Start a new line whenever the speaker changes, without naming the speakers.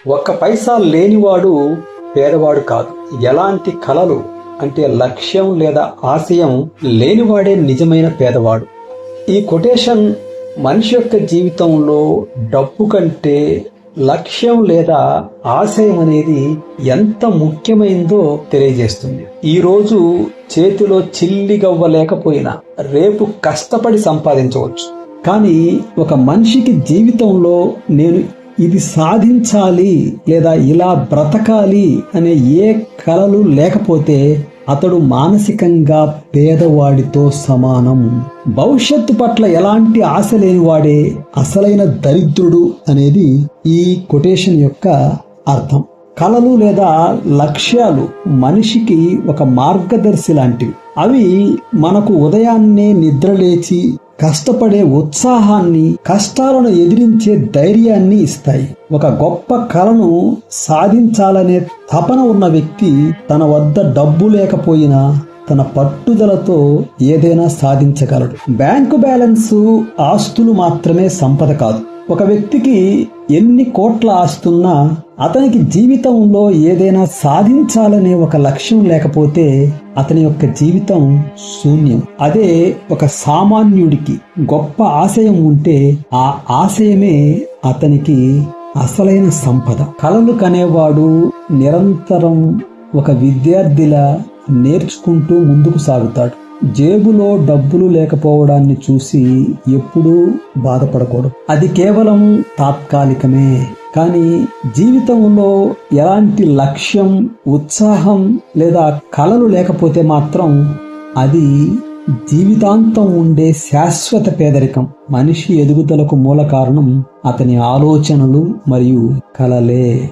ఒక్క పైసా లేనివాడు పేదవాడు కాదు. ఎలాంటి కలలు అంటే లక్ష్యం లేదా ఆశయం లేనివాడే నిజమైన పేదవాడు. ఈ కొటేషన్ మనిషి యొక్క జీవితంలో డబ్బు కంటే లక్ష్యం లేదా ఆశయం అనేది ఎంత ముఖ్యమైందో తెలియజేస్తుంది. ఈ రోజు చేతిలో చిల్లిగవ్వ లేకపోయినా రేపు కష్టపడి సంపాదించవచ్చు. కానీ ఒక మనిషికి జీవితంలో నేను ఇది సాధించాలి లేదా ఇలా బ్రతకాలి అనే ఏ కలలు లేకపోతే అతడు మానసికంగా పేదవాడితో సమానం. భవిష్యత్తు పట్ల ఎలాంటి ఆశ లేనివాడే అసలైన దరిద్రుడు అనేది ఈ కొటేషన్ యొక్క అర్థం. కలలు లేదా లక్ష్యాలు మనిషికి ఒక మార్గదర్శి లాంటివి. అవి మనకు ఉదయాన్నే నిద్రలేచి కష్టపడే ఉత్సాహాన్ని, కష్టాలను ఎదిరించే ధైర్యాన్ని ఇస్తాయి. ఒక గొప్ప కలను సాధించాలనే తపన ఉన్న వ్యక్తి తన వద్ద డబ్బు లేకపోయినా తన పట్టుదలతో ఏదైనా సాధించగలడు. బ్యాంకు బ్యాలెన్సు, ఆస్తులు మాత్రమే సంపద కాదు. ఒక వ్యక్తికి ఎన్ని కోట్ల ఆస్తున్నా అతనికి జీవితంలో ఏదైనా సాధించాలనే ఒక లక్ష్యం లేకపోతే అతని యొక్క జీవితం శూన్యం. అదే ఒక సామాన్యుడికి గొప్ప ఆశయం ఉంటే ఆ ఆశయమే అతనికి అసలైన సంపద. కలలు కనేవాడు నిరంతరం ఒక విద్యార్థిలా నేర్చుకుంటూ ముందుకు సాగుతాడు. జేబులో డబ్బులు లేకపోవడాన్ని చూసి ఎప్పుడూ బాధపడకూడదు. అది కేవలం తాత్కాలికమే. కానీ జీవితంలో ఎలాంటి లక్ష్యం, ఉత్సాహం లేదా కలలు లేకపోతే మాత్రం అది జీవితాంతం ఉండే శాశ్వత పేదరికం. మనిషి ఎదుగుదలకు మూల కారణం అతని ఆలోచనలు మరియు కలలే.